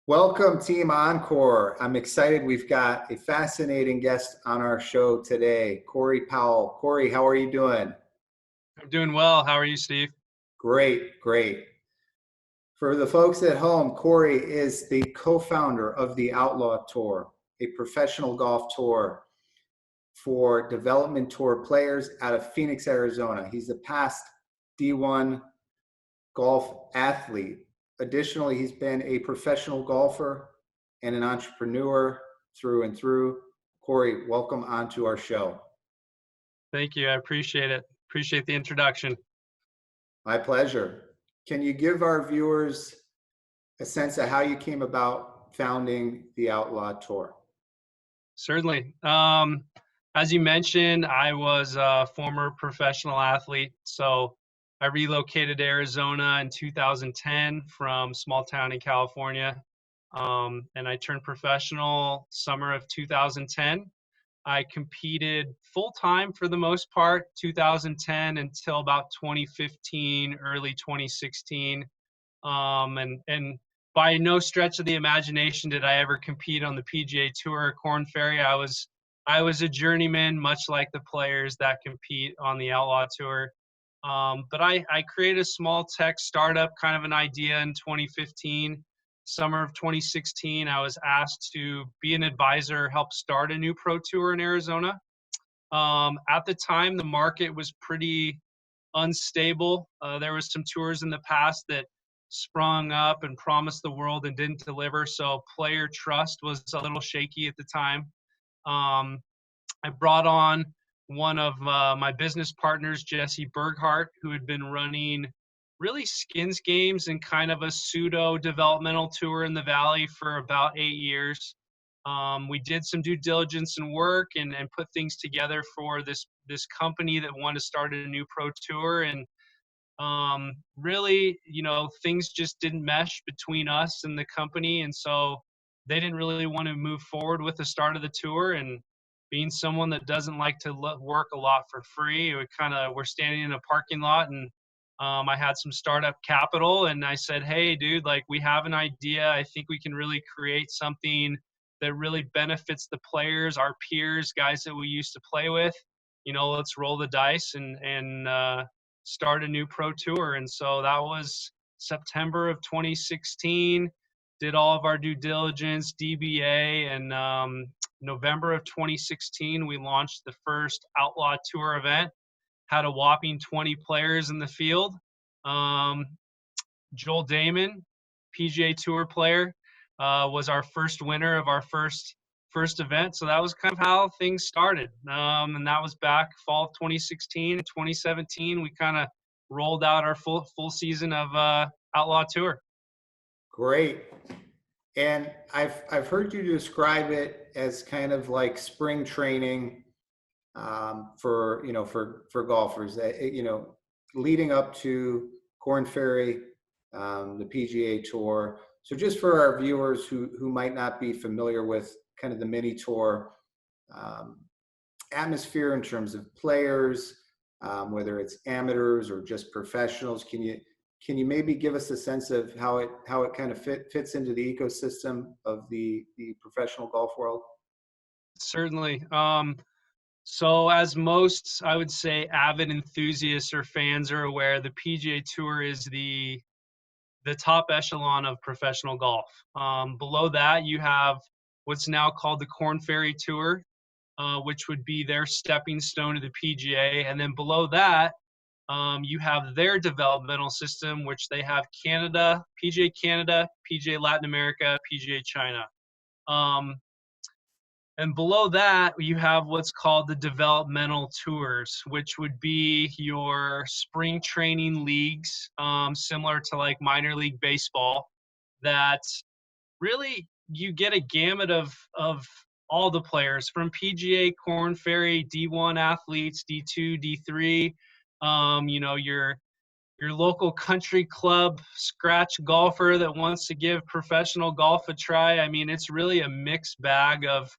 Welcome, Team Encore. I'm excited. We've got a fascinating guest on our show today, Cory Powell. Cory, how are you doing? I'm doing well. How are you, Steve? Great, great. For the folks at home, Cory is the co-founder of the Outlaw Tour, a professional golf tour for development tour players out of Phoenix, Arizona. He's a past D1 golf athlete. Additionally, he's been a professional golfer and an entrepreneur through and through. Cory, welcome onto our show. Thank you. I appreciate it. Appreciate the introduction. My pleasure. Can you give our viewers a sense of how you came about founding the Outlaw Tour? Certainly. As you mentioned, I was a former professional athlete. So I relocated to Arizona in 2010 from small town in California. And I turned professional summer of 2010. I competed full time for the most part, 2010 until about 2015, early 2016. And by no stretch of the imagination did I ever compete on the PGA Tour or Korn Ferry. I was a journeyman, much like the players that compete on the Outlaw Tour. But I created a small tech startup, kind of an idea in 2015. Summer of 2016, I was asked to be an advisor, help start a new pro tour in Arizona. At the time, the market was pretty unstable. There was some tours in the past that sprung up and promised the world and didn't deliver. So player trust was a little shaky at the time. Um, I brought on one of my business partners, Jesse Berghardt, who had been running really skins games and kind of a pseudo developmental tour in the Valley for about 8 years. We did some due diligence and work and put things together for this company that wanted to start a new pro tour. And really, things just didn't mesh between us and the company. And so they didn't really want to move forward with the start of the tour. And being someone that doesn't like to work a lot for free, we're standing in a parking lot, and I had some startup capital, and I said, hey, dude, like, we have an idea. I think we can really create something that really benefits the players, our peers, guys that we used to play with. Let's roll the dice and start a new pro tour. And so that was September of 2016. Did all of our due diligence, DBA, and November of 2016, we launched the first Outlaw Tour event. Had a whopping 20 players in the field. Joel Damon, PGA Tour player, was our first winner of our first event. So that was kind of how things started. And that was back fall of 2016. 2017, we kind of rolled out our full season of Outlaw Tour. Great. And I've heard you describe it as kind of like spring training for golfers. Leading up to Korn Ferry, the PGA Tour. So just for our viewers who might not be familiar with kind of the mini tour atmosphere in terms of players, whether it's amateurs or just professionals, can you maybe give us a sense of how it kind of fits into the ecosystem of the professional golf world? Certainly. So as most, I would say, avid enthusiasts or fans are aware, the PGA Tour is the top echelon of professional golf. Below that, you have what's now called the Korn Ferry Tour, which would be their stepping stone to the PGA. And then below that, you have their developmental system, which they have PGA Canada, PGA Latin America, PGA China. And below that, you have what's called the developmental tours, which would be your spring training leagues, similar to like minor league baseball, that really you get a gamut of all the players from PGA, Korn Ferry, D1 athletes, D2, D3, your local country club scratch golfer that wants to give professional golf a try. I mean, it's really a mixed bag of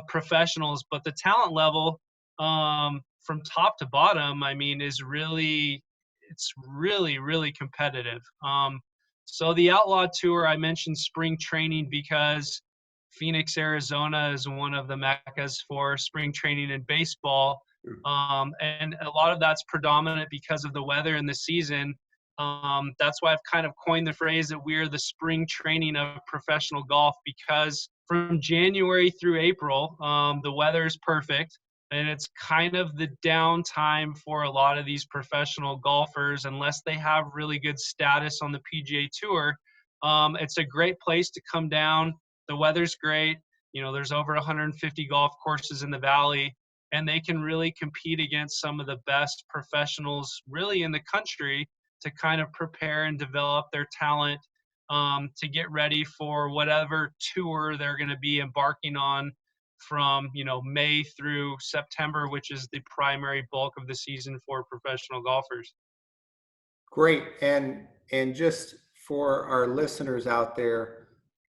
professionals, but the talent level from top to bottom, I mean, it's really, really competitive. So the Outlaw Tour, I mentioned spring training because Phoenix, Arizona is one of the meccas for spring training in baseball. And a lot of that's predominant because of the weather in the season. That's why I've kind of coined the phrase that we're the spring training of professional golf, because from January through April, the weather is perfect. And it's kind of the downtime for a lot of these professional golfers, unless they have really good status on the PGA Tour. It's a great place to come down. The weather's great. There's over 150 golf courses in the valley, and they can really compete against some of the best professionals really in the country to kind of prepare and develop their talent, to get ready for whatever tour they're going to be embarking on from May through September, which is the primary bulk of the season for professional golfers. Great. And just for our listeners out there,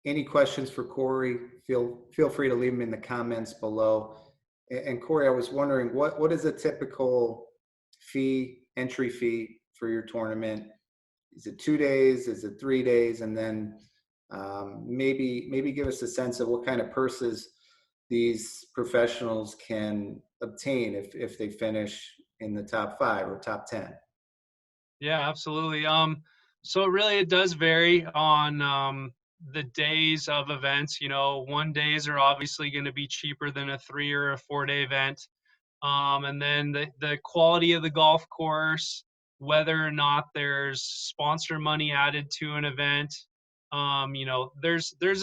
any questions for Cory, feel free to leave them in the comments below. And Cory, I was wondering, what is a typical entry fee for your tournament? Is it 2 days? Is it 3 days? And then maybe give us a sense of what kind of purses these professionals can obtain if they finish in the top 5 or top 10. Yeah, absolutely. So really it does vary on the days of events. 1 days are obviously going to be cheaper than a 3 or a 4 day event. And then the quality of the golf course, whether or not there's sponsor money added to an event. There's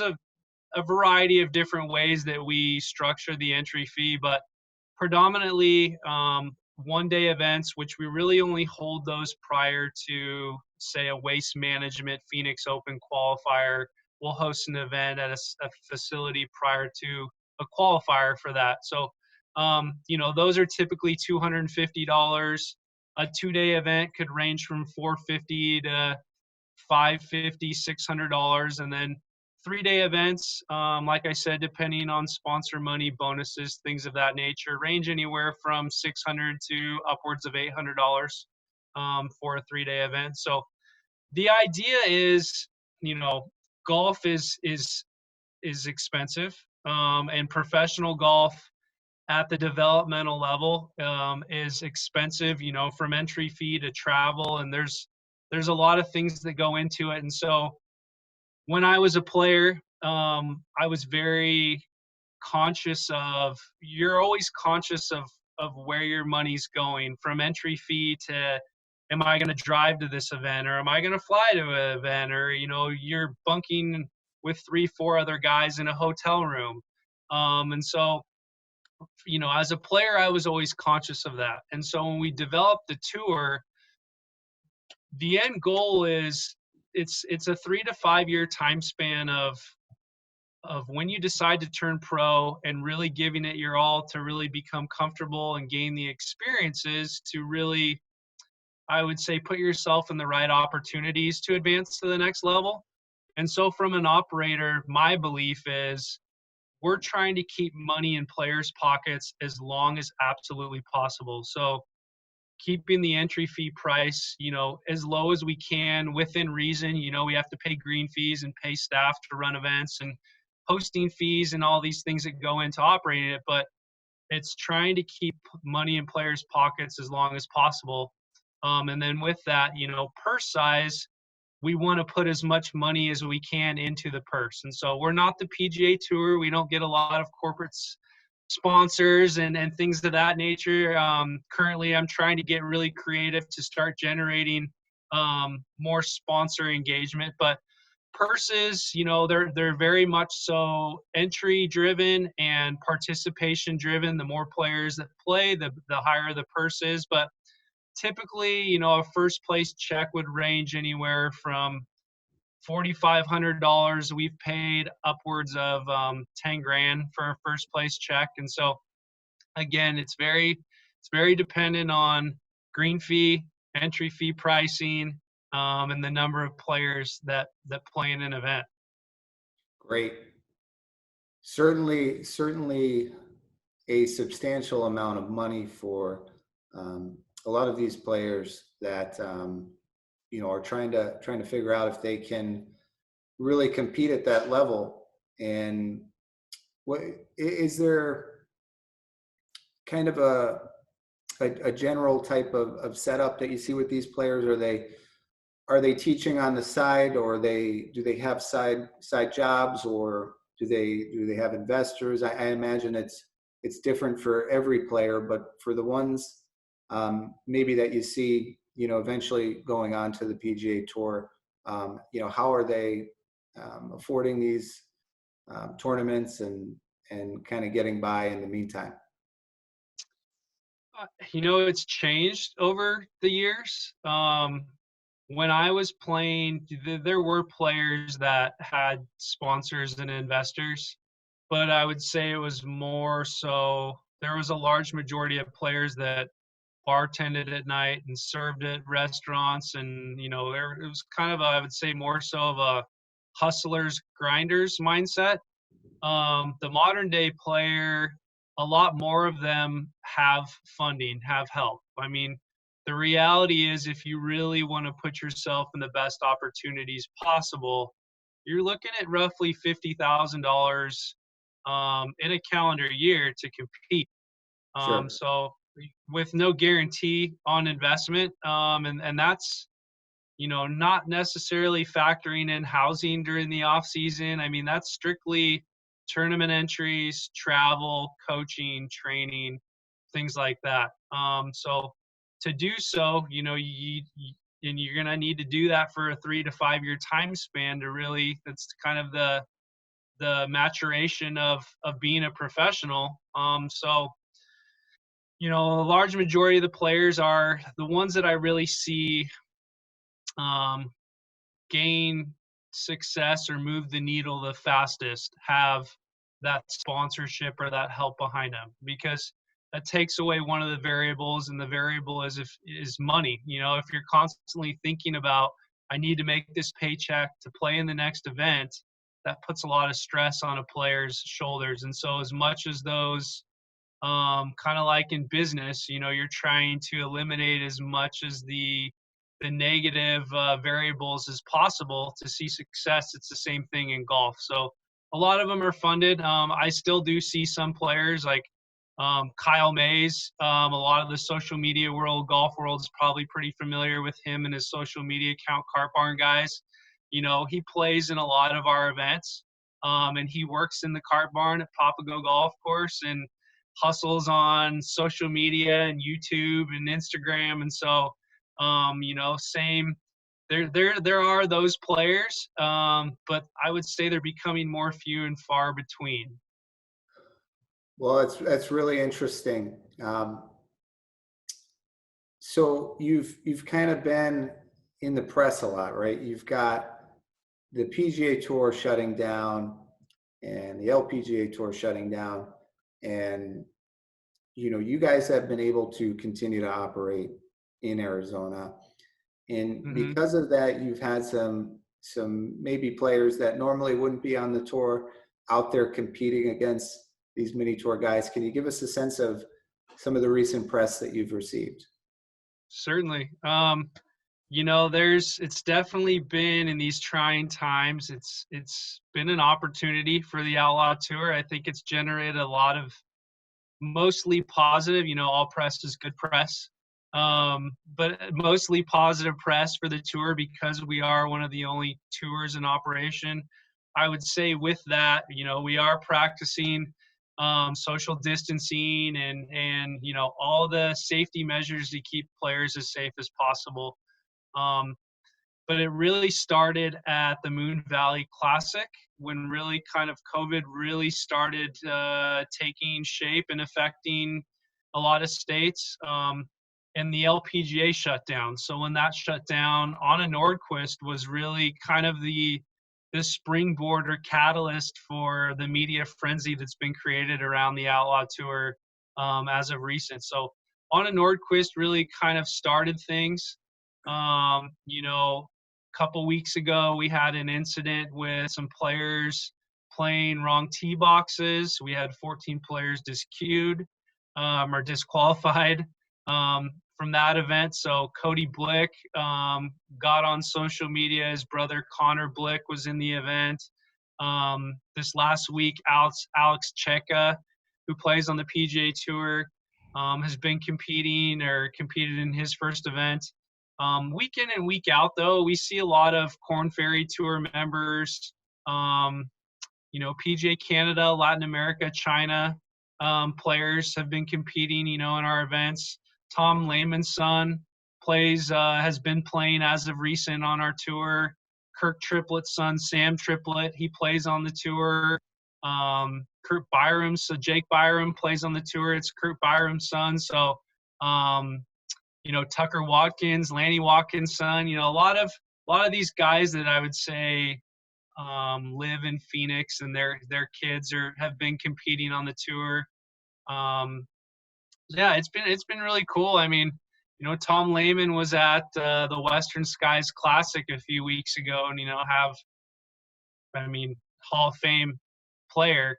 a variety of different ways that we structure the entry fee, but predominantly 1 day events, which we really only hold those prior to, say, a Waste Management Phoenix Open qualifier. We'll host an event at a facility prior to a qualifier for that. So, those are typically $250. A 2 day event could range from $450 to $550, $600, and then 3 day events, like I said, depending on sponsor money, bonuses, things of that nature, range anywhere from $600 to upwards of $800 for a 3 day event. So the idea is, golf is expensive, and professional golf at the developmental level is expensive, from entry fee to travel, and there's a lot of things that go into it. And so when I was a player, I was very conscious of, you're always conscious of where your money's going, from entry fee to, am I going to drive to this event, or am I going to fly to an event, or you're bunking with 3-4 other guys in a hotel room. And so as a player, I was always conscious of that. And so when we developed the tour, the end goal is, it's a 3 to 5 year time span of when you decide to turn pro, and really giving it your all to really become comfortable and gain the experiences to really, I would say, put yourself in the right opportunities to advance to the next level. And so from an operator, my belief is, we're trying to keep money in players' pockets as long as absolutely possible. So keeping the entry fee price, as low as we can within reason. We have to pay green fees and pay staff to run events, and hosting fees and all these things that go into operating it. But it's trying to keep money in players' pockets as long as possible. And then with that, purse size, we want to put as much money as we can into the purse. And so we're not the PGA Tour. We don't get a lot of corporate sponsors and things of that nature. Currently, I'm trying to get really creative to start generating more sponsor engagement. But purses, they're very much so entry driven and participation driven. The more players that play, the higher the purse is. But typically, a first place check would range anywhere from $4,500. We've paid upwards of 10 grand for a first place check. And so again, it's very dependent on green fee, entry fee pricing, and the number of players that play in an event. Great. Certainly a substantial amount of money for a lot of these players that are trying to figure out if they can really compete at that level. And what is there kind of a general type of setup that you see with these players? Are they teaching on the side, or do they have side jobs, or do they have investors? I imagine it's different for every player, but for the ones maybe that you see, eventually going on to the PGA Tour, how are they affording these tournaments and kind of getting by in the meantime? It's changed over the years. When I was playing, there were players that had sponsors and investors, but I would say it was more so there was a large majority of players that bartended at night and served at restaurants, and it was kind of I would say more so of a hustlers grinders mindset. The modern day player, a lot more of them have funding, have help. I mean, the reality is, if you really want to put yourself in the best opportunities possible, you're looking at roughly $50,000 in a calendar year to compete. Sure. So with no guarantee on investment, and that's not necessarily factoring in housing during the off season. I mean, that's strictly tournament entries, travel, coaching, training, things like that. So to do so, and you're gonna need to do that for a 3 to 5 year time span to really. That's kind of the maturation of being a professional. So a large majority of the players are the ones that I really see um, gain success or move the needle the fastest have that sponsorship or that help behind them, because that takes away one of the variables, and the variable is money. If you're constantly thinking about, I need to make this paycheck to play in the next event, that puts a lot of stress on a player's shoulders. And so as much as those kind of like in business, you're trying to eliminate as much as the negative variables as possible to see success. It's the same thing in golf. So a lot of them are funded. I still do see some players like Kyle Mays. A lot of the social media world, golf world, is probably pretty familiar with him and his social media account, Cart Barn Guys. He plays in a lot of our events, and he works in the Cart Barn at Papago Golf Course and hustles on social media and YouTube and Instagram. And so same. There are those players, but I would say they're becoming more few and far between. Well, that's really interesting. So you've kind of been in the press a lot, right? You've got the PGA Tour shutting down and the LPGA Tour shutting down, and you guys have been able to continue to operate in Arizona. And Hmm. because of that, you've had some maybe players that normally wouldn't be on the tour out there competing against these mini tour guys. Can you give us a sense of some of the recent press that you've received? Certainly. It's definitely been in these trying times. It's been an opportunity for the Outlaw Tour. I think it's generated a lot of mostly positive. All press is good press, but mostly positive press for the tour because we are one of the only tours in operation. I would say with that, we are practicing social distancing and all the safety measures to keep players as safe as possible. Um, but it really started at the Moon Valley Classic when really kind of COVID really started taking shape and affecting a lot of states, and the LPGA shut down. So when that shut down, Anna Nordquist was really kind of the springboard or catalyst for the media frenzy that's been created around the Outlaw Tour as of recent. So Anna Nordquist really kind of started things. Couple weeks ago, we had an incident with some players playing wrong tee boxes. We had 14 players disqueued or disqualified from that event. So Cody Blick got on social media. His brother Connor Blick was in the event. This last week, Alex Cheka, who plays on the PGA Tour, has been competed in his first event. Week in and week out, though, we see a lot of Korn Ferry Tour members, PGA Canada, Latin America, China players have been competing, in our events. Tom Lehman's son has been playing as of recent on our tour. Kirk Triplett's son, Sam Triplett, he plays on the tour. Jake Byram plays on the tour. It's Kurt Byram's son. So, Tucker Watkins, Lanny Watkins' son, a lot of these guys that I would say live in Phoenix, and their kids have been competing on the tour. It's been really cool. I mean, Tom Lehman was at the Western Skies Classic a few weeks ago, and Hall of Fame player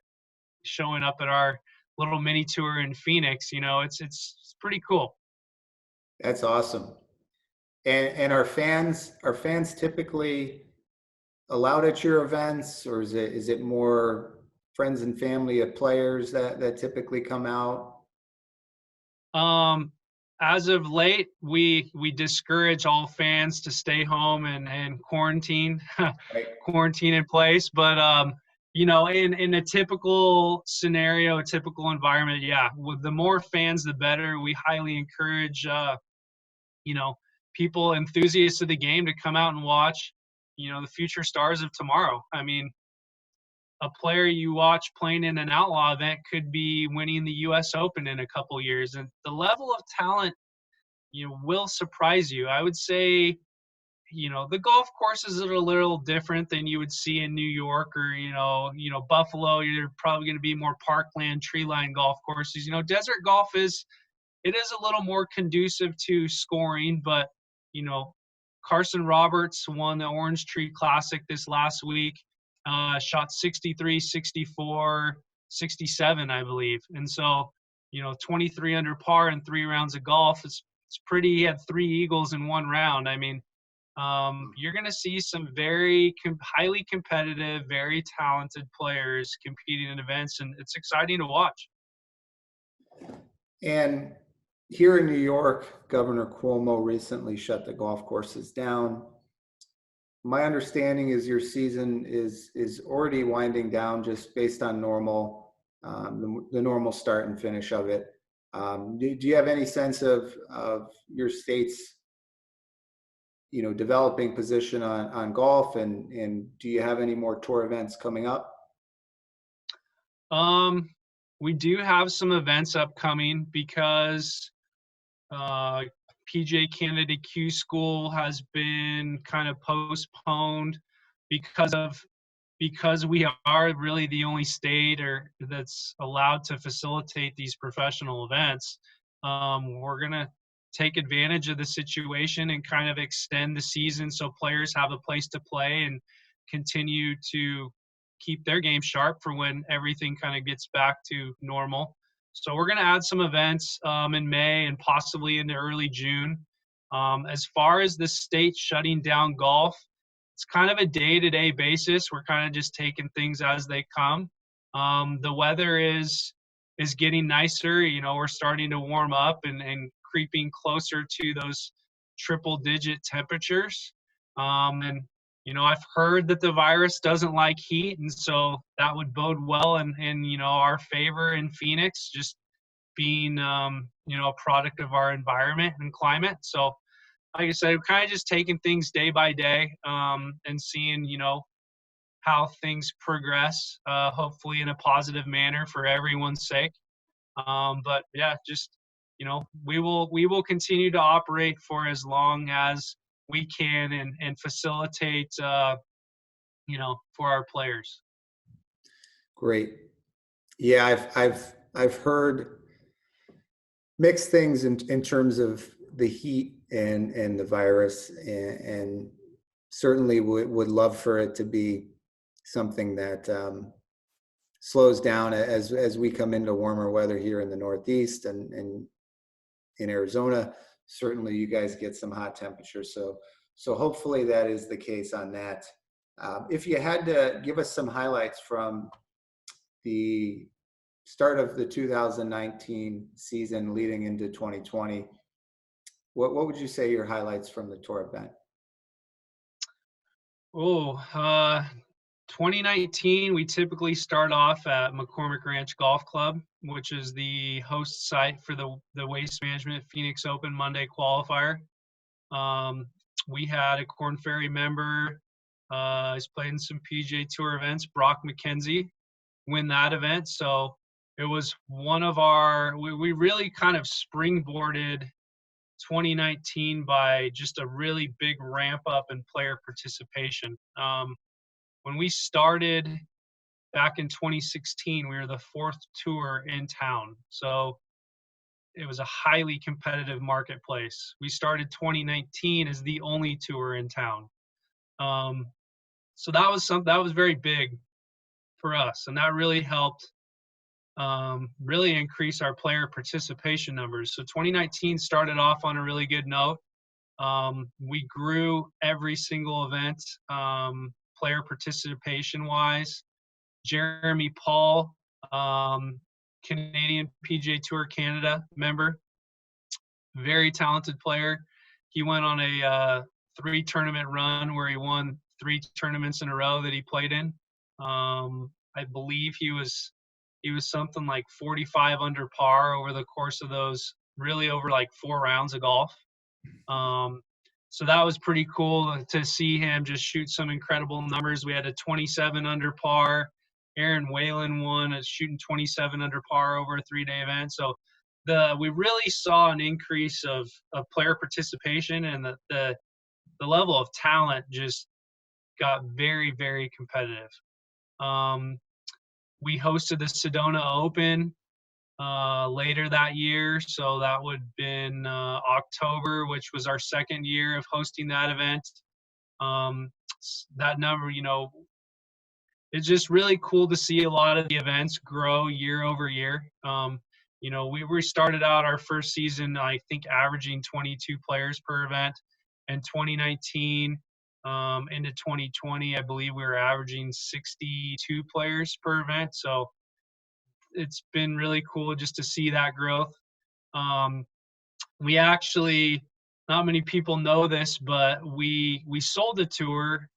showing up at our little mini tour in Phoenix. It's pretty cool. That's awesome. And are fans typically allowed at your events, or is it more friends and family of players that typically come out? As of late, we discourage all fans to stay home and quarantine, Right. quarantine in place. But in a typical scenario, a typical environment, with the more fans, the better. We highly encourage, people, enthusiasts of the game, to come out and watch, the future stars of tomorrow. I mean, a player you watch playing in an Outlaw event could be winning the U.S. Open in a couple years. And the level of talent, will surprise you. I would say, the golf courses are a little different than you would see in New York or, Buffalo. You're probably going to be more parkland, tree-lined golf courses. Desert golf is a little more conducive to scoring, but, Carson Roberts won the Orange Tree Classic this last week, shot 63, 64, 67, I believe. And so, 23 under par in 3 rounds of golf. It's pretty. He had 3 eagles in 1 round. I mean, you're going to see some very highly competitive, very talented players competing in events, and it's exciting to watch. And here in New York, Governor Cuomo recently shut the golf courses down. My understanding is your season is already winding down just based on normal, the normal start and finish of it. Do you have any sense of your state's, developing position on golf, and do you have any more tour events coming up? We do have some events upcoming because PGA Canada Q School has been kind of postponed because we are really the only state that's allowed to facilitate these professional events. We're going to take advantage of the situation and kind of extend the season so players have a place to play and continue to keep their game sharp for when everything kind of gets back to normal. So we're going to add some events in May and possibly into early June. As far as the state shutting down golf, it's kind of a day-to-day basis. We're kind of just taking things as they come. The weather is getting nicer. We're starting to warm up and creeping closer to those triple-digit temperatures. I've heard that the virus doesn't like heat, and so that would bode well in our favor in Phoenix, just being a product of our environment and climate. So, like I said, I'm kind of just taking things day by day and seeing how things progress, hopefully in a positive manner for everyone's sake. But yeah, just we will continue to operate for as long as we can and facilitate for our players. Great. Yeah, I've heard mixed things in terms of the heat and the virus, and certainly would love for it to be something that slows down as we come into warmer weather here in the Northeast and in Arizona. certainly you guys get some hot temperatures. So hopefully that is the case on that. If you had to give us some highlights from the start of the 2019 season leading into 2020, what would you say your highlights from the tour event? Oh, 2019, we typically start off at McCormick Ranch Golf Club, which is the host site for the Waste Management Phoenix Open Monday qualifier. We had a Korn Ferry member, he's played in some PGA Tour events, Brock McKenzie, win that event. So it was one of we really kind of springboarded 2019 by just a really big ramp up in player participation. When we started back in 2016, we were the fourth tour in town. So it was a highly competitive marketplace. We started 2019 as the only tour in town. So that was very big for us. And that really helped really increase our player participation numbers. So 2019 started off on a really good note. We grew every single event, player participation wise. Jeremy Paul, Canadian PGA Tour Canada member, very talented player. He went on a 3-tournament run where he won 3 tournaments in a row that he played in. I believe he was something like 45 under par over the course of those, really over like 4 rounds of golf. So that was pretty cool to see him just shoot some incredible numbers. We had a 27 under par. Aaron Whalen won at shooting 27 under par over a 3-day event. So we really saw an increase of player participation, and the level of talent just got very, very competitive. We hosted the Sedona Open later that year, so that would have been October, which was our second year of hosting that event. That number, it's just really cool to see a lot of the events grow year over year. We started out our first season, I think, averaging 22 players per event. In 2019 into 2020, I believe we were averaging 62 players per event. So it's been really cool just to see that growth. We actually, not many people know this, but we sold the tour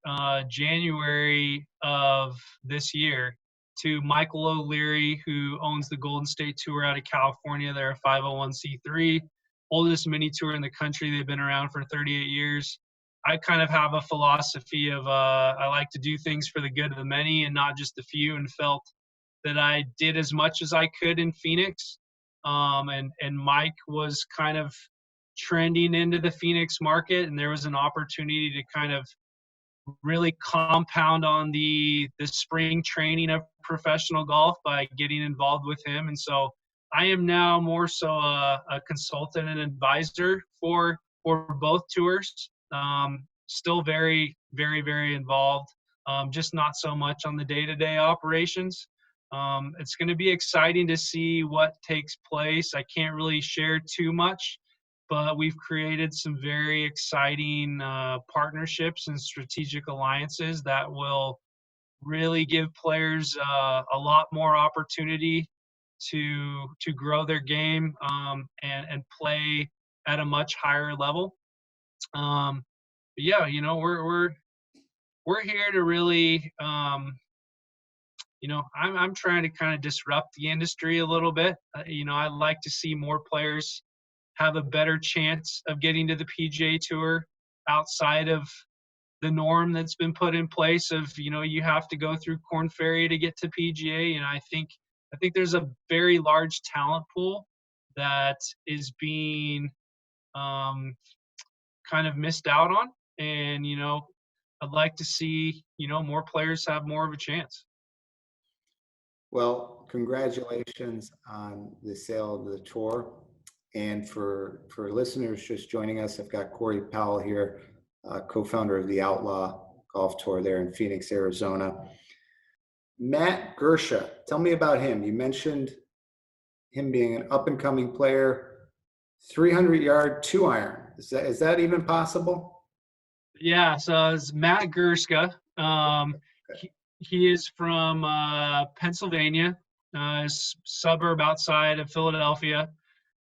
January of this year to Michael O'Leary, who owns the Golden State Tour out of California. They're a 501c3, oldest mini tour in the country. They've been around for 38 years. I kind of have a philosophy of I like to do things for the good of the many and not just the few, and felt that I did as much as I could in Phoenix. And Mike was kind of trending into the Phoenix market, and there was an opportunity to kind of really compound on the spring training of professional golf by getting involved with him. And so I am now more so a consultant and advisor for both tours. Still very, very, very involved, just not so much on the day-to-day operations. It's going to be exciting to see what takes place. I can't really share too much, but we've created some very exciting partnerships and strategic alliances that will really give players a lot more opportunity to grow their game and play at a much higher level. But yeah, we're here to really I'm trying to kind of disrupt the industry a little bit. I'd like to see more players have a better chance of getting to the PGA Tour outside of the norm that's been put in place of, you have to go through Korn Ferry to get to PGA. And I think there's a very large talent pool that is being kind of missed out on. And, I'd like to see, more players have more of a chance. Well, congratulations on the sale of the tour. And for listeners just joining us, I've got Cory Powell here, co-founder of the Outlaw Golf Tour there in Phoenix, Arizona. Matt Gursky, tell me about him. You mentioned him being an up-and-coming player, 300-yard 2-iron. Is that even possible? Yeah, so it's Matt Gurska. Okay. He is from Pennsylvania, a suburb outside of Philadelphia.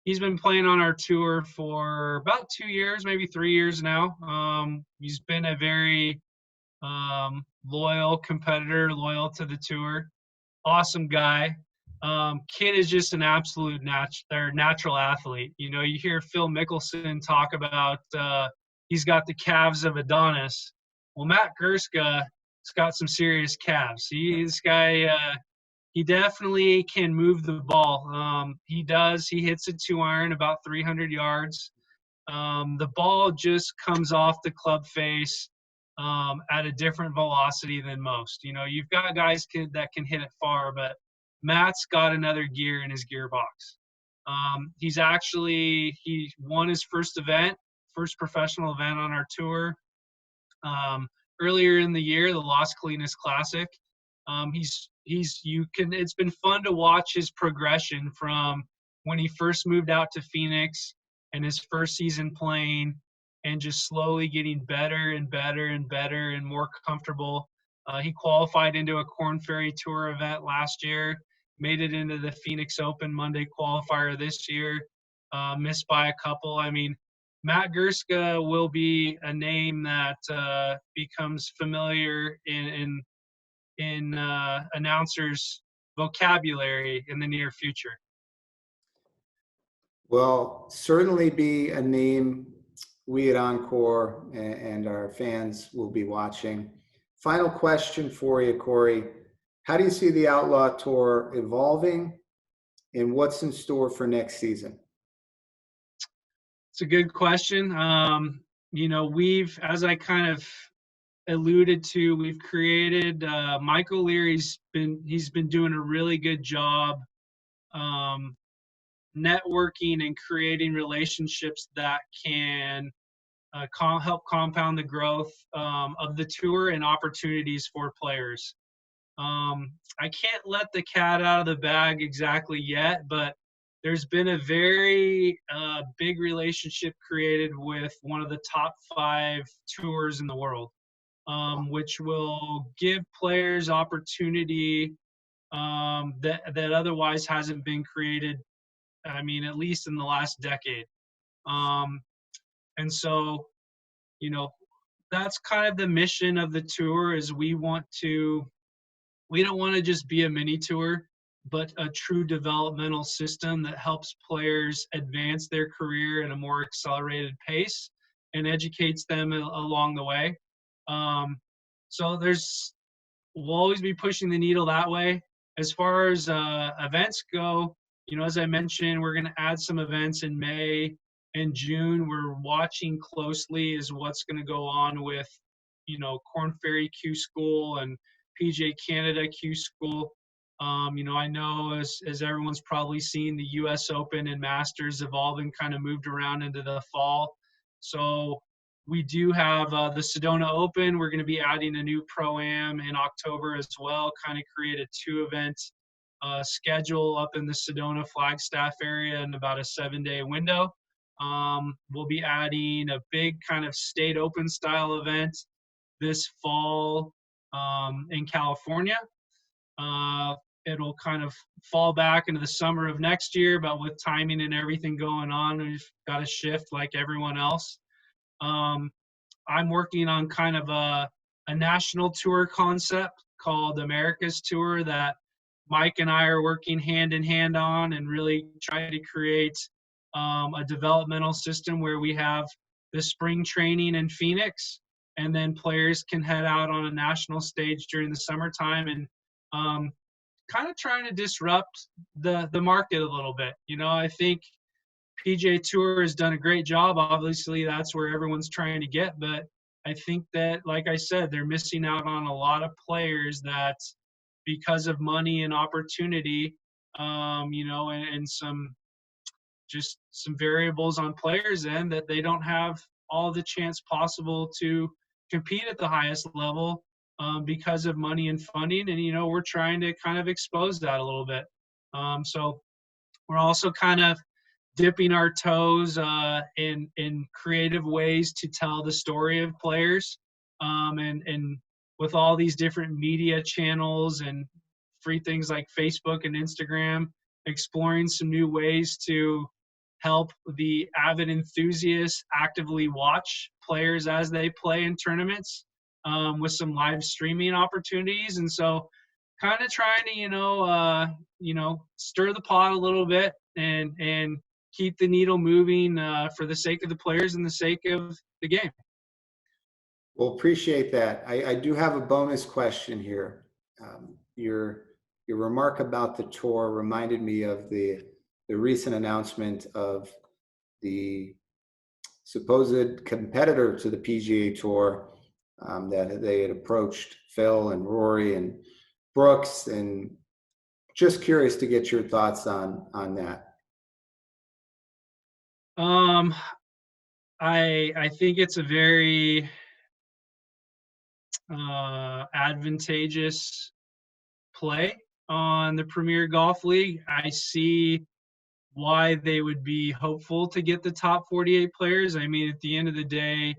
He's been playing on our tour for about 2 years, maybe 3 years now. He's been a very loyal competitor, loyal to the tour. Awesome guy. Kid is just an absolute natural athlete. You know, you hear Phil Mickelson talk about he's got the calves of Adonis. Well, Matt Gurska has got some serious calves. This guy, he definitely can move the ball. He does. He hits a 2-iron about 300 yards. The ball just comes off the club face at a different velocity than most. You know, you've got guys that can hit it far, but Matt's got another gear in his gearbox. He won his first professional event on our tour earlier in the year, the Las Colinas Classic. It's been fun to watch his progression from when he first moved out to Phoenix and his first season playing, and just slowly getting better and better and better and more comfortable. He qualified into a Korn Ferry Tour event last year, made it into the Phoenix Open Monday qualifier this year, missed by a couple. I mean, Matt Gurska will be a name that becomes familiar in announcers' vocabulary in the near future. Well, certainly be a name we at Encore and our fans will be watching. Final question for you, Cory. How do you see the Outlaw Tour evolving, and what's in store for next season? It's a good question. You know, as I kind of alluded to, we've created Mike O'Leary's been doing a really good job networking and creating relationships that can help compound the growth of the tour and opportunities for players. I can't let the cat out of the bag exactly yet, but there's been a very big relationship created with one of the top 5 tours in the world, which will give players opportunity that otherwise hasn't been created. I mean, at least in the last decade. And so, you know, that's kind of the mission of the tour. Is we don't want to just be a mini tour, but a true developmental system that helps players advance their career at a more accelerated pace and educates them along the way. So we'll always be pushing the needle that way. As far as events go, you know, as I mentioned, we're going to add some events in May and June. We're watching closely as what's going to go on with, you know, Korn Ferry Q School and PGA Canada Q School. You know, I know as everyone's probably seen, the U.S. Open and Masters have all been kind of moved around into the fall. So we do have the Sedona Open. We're going to be adding a new Pro-Am in October as well, kind of create a 2-event schedule up in the Sedona Flagstaff area in about a 7-day window. We'll be adding a big kind of state open style event this fall in California. It'll kind of fall back into the summer of next year, but with timing and everything going on, we've got to shift like everyone else. I'm working on kind of a national tour concept called America's Tour that Mike and I are working hand in hand on, and really trying to create a developmental system where we have the spring training in Phoenix, and then players can head out on a national stage during the summertime, and kind of trying to disrupt the market a little bit. You know, I think PGA Tour has done a great job. Obviously, that's where everyone's trying to get. But I think that, like I said, they're missing out on a lot of players that, because of money and opportunity, you know, and some variables on players' end, that they don't have all the chance possible to compete at the highest level because of money and funding. And, you know, we're trying to kind of expose that a little bit. So we're also kind of dipping our toes in creative ways to tell the story of players, and with all these different media channels and free things like Facebook and Instagram, exploring some new ways to help the avid enthusiasts actively watch players as they play in tournaments, with some live streaming opportunities. And so kind of trying to, stir the pot a little bit and keep the needle moving, for the sake of the players and the sake of the game. Well, appreciate that. I do have a bonus question here. Your remark about the tour reminded me of the recent announcement of the supposed competitor to the PGA Tour, that they had approached Phil and Rory and Brooks, and just curious to get your thoughts on that. I think it's a very advantageous play on the Premier Golf League. I see why they would be hopeful to get the top 48 players. I mean, at the end of the day,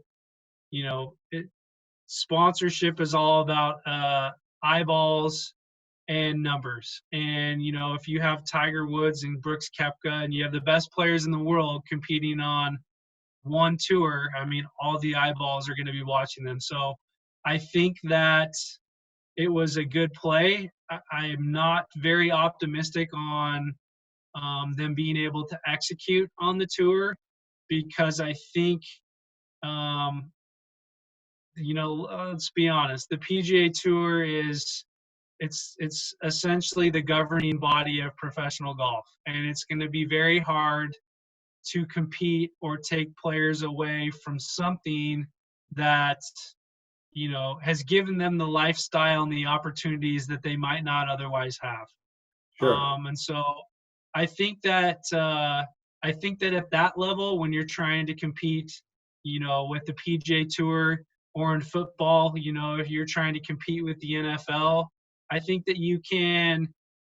sponsorship is all about eyeballs and numbers. And, if you have Tiger Woods and Brooks Koepka and you have the best players in the world competing on one tour, I mean, all the eyeballs are going to be watching them. So I think that it was a good play. I am not very optimistic on them being able to execute on the tour, because I think, let's be honest, the PGA Tour it's essentially the governing body of professional golf, and it's going to be very hard to compete or take players away from something that has given them the lifestyle and the opportunities that they might not otherwise have. Sure. And so I think that at that level, when you're trying to compete, with the PGA Tour, or in football, if you're trying to compete with the NFL, I think that you can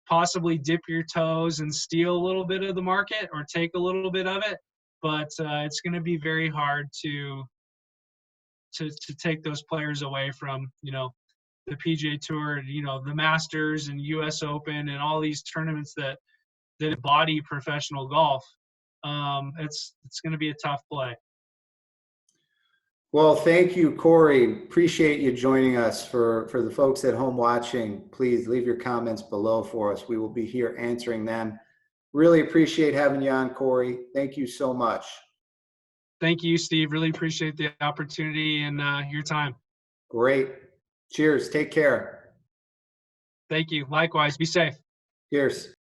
possibly dip your toes and steal a little bit of the market or take a little bit of it, but it's going to be very hard to take those players away from, the PGA Tour, the Masters and US Open and all these tournaments that embody professional golf. It's going to be a tough play. Well, thank you, Cory. Appreciate you joining us. For the folks at home watching, please leave your comments below for us. We will be here answering them. Really appreciate having you on, Cory. Thank you so much. Thank you, Steve. Really appreciate the opportunity and your time. Great. Cheers. Take care. Thank you. Likewise. Be safe. Cheers.